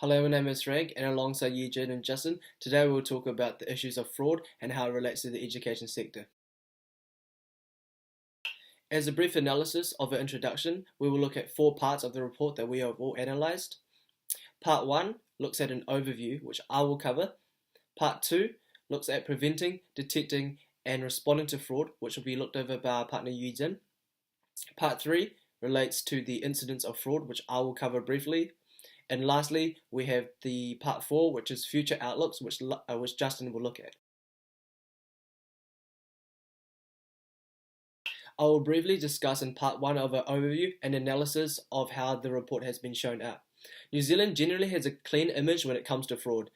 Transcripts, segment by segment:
Hello, my name is Frank, and alongside Eugene and Justin, today we'll talk about the issues of fraud and how it relates to the education sector. As a brief analysis of an introduction, we will look at 4 parts of the report that we have all analysed. Part 1 looks at an overview, which I will cover. Part 2 looks at preventing, detecting, and responding to fraud, which will be looked over by our partner Eugene. Part 3 relates to the incidents of fraud, which I will cover briefly. And lastly, we have the part 4, which is future outlooks, which Justin will look at. I will briefly discuss in part 1 of an overview and analysis of how the report has been shown out. New Zealand generally has a clean image when it comes to fraud.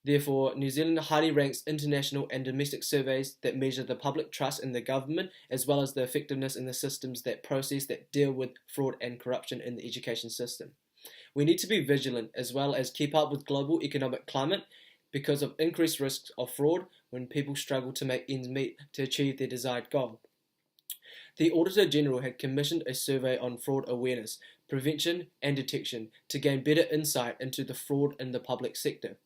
Therefore, New Zealand highly ranks international and domestic surveys that measure the public trust in the government, as well as the effectiveness in the systems that deal with fraud and corruption in the education system. We need to be vigilant as well as keep up with global economic climate because of increased risks of fraud when people struggle to make ends meet to achieve their desired goal. The Auditor General had commissioned a survey on fraud awareness, prevention and detection to gain better insight into the fraud in the public sector.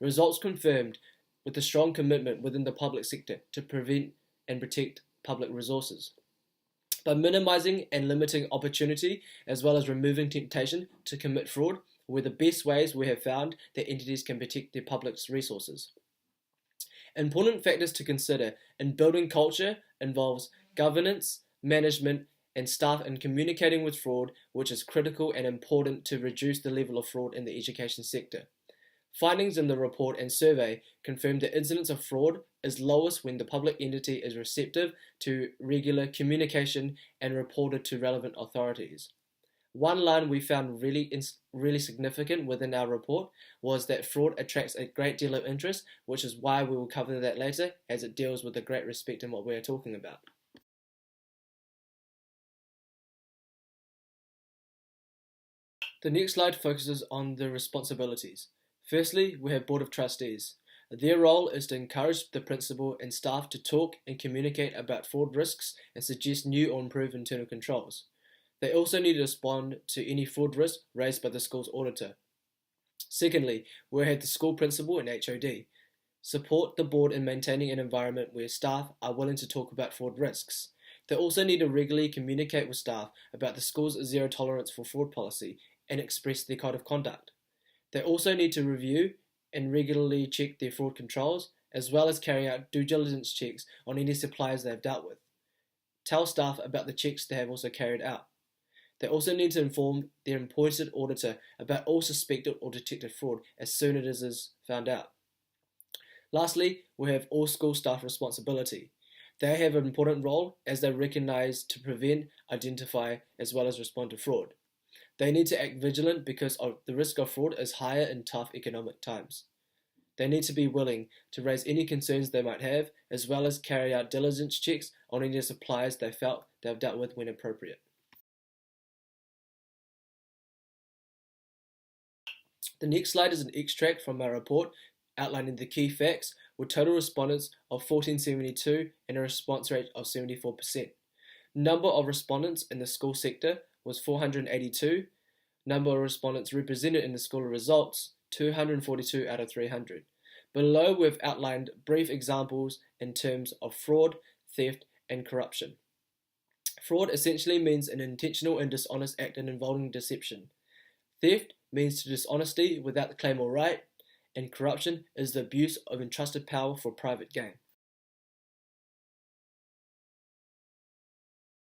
Results confirmed with a strong commitment within the public sector to prevent and protect public resources. By minimizing and limiting opportunity, as well as removing temptation to commit fraud, were the best ways we have found that entities can protect their public's resources. Important factors to consider in building culture involves governance, management, and staff in communicating with fraud, which is critical and important to reduce the level of fraud in the education sector. Findings in the report and survey confirm the incidence of fraud is lowest when the public entity is receptive to regular communication and reported to relevant authorities. One line we found really significant within our report was that fraud attracts a great deal of interest, which is why we will cover that later, as it deals with a great respect in what we are talking about. The next slide focuses on the responsibilities. Firstly, we have Board of Trustees. Their role is to encourage the principal and staff to talk and communicate about fraud risks and suggest new or improved internal controls. They also need to respond to any fraud risk raised by the school's auditor. Secondly, we have the school principal and HOD. Support the board in maintaining an environment where staff are willing to talk about fraud risks. They also need to regularly communicate with staff about the school's zero tolerance for fraud policy and express their code of conduct. They also need to review and regularly check their fraud controls, as well as carry out due diligence checks on any suppliers they have dealt with. Tell staff about the checks they have also carried out. They also need to inform their appointed auditor about all suspected or detected fraud as soon as it is found out. Lastly, we have all school staff responsibility. They have an important role as they recognise to prevent, identify, as well as respond to fraud. They need to act vigilant because the risk of fraud is higher in tough economic times. They need to be willing to raise any concerns they might have, as well as carry out diligence checks on any suppliers they felt they have dealt with when appropriate. The next slide is an extract from our report outlining the key facts with total respondents of 1472 and a response rate of 74%. Number of respondents in the school sector was 482. Number of respondents represented in the school results, 242 out of 300. Below we've outlined brief examples in terms of fraud, theft, and corruption. Fraud essentially means an intentional and dishonest act involving deception. Theft means dishonesty without the claim or right, and corruption is the abuse of entrusted power for private gain.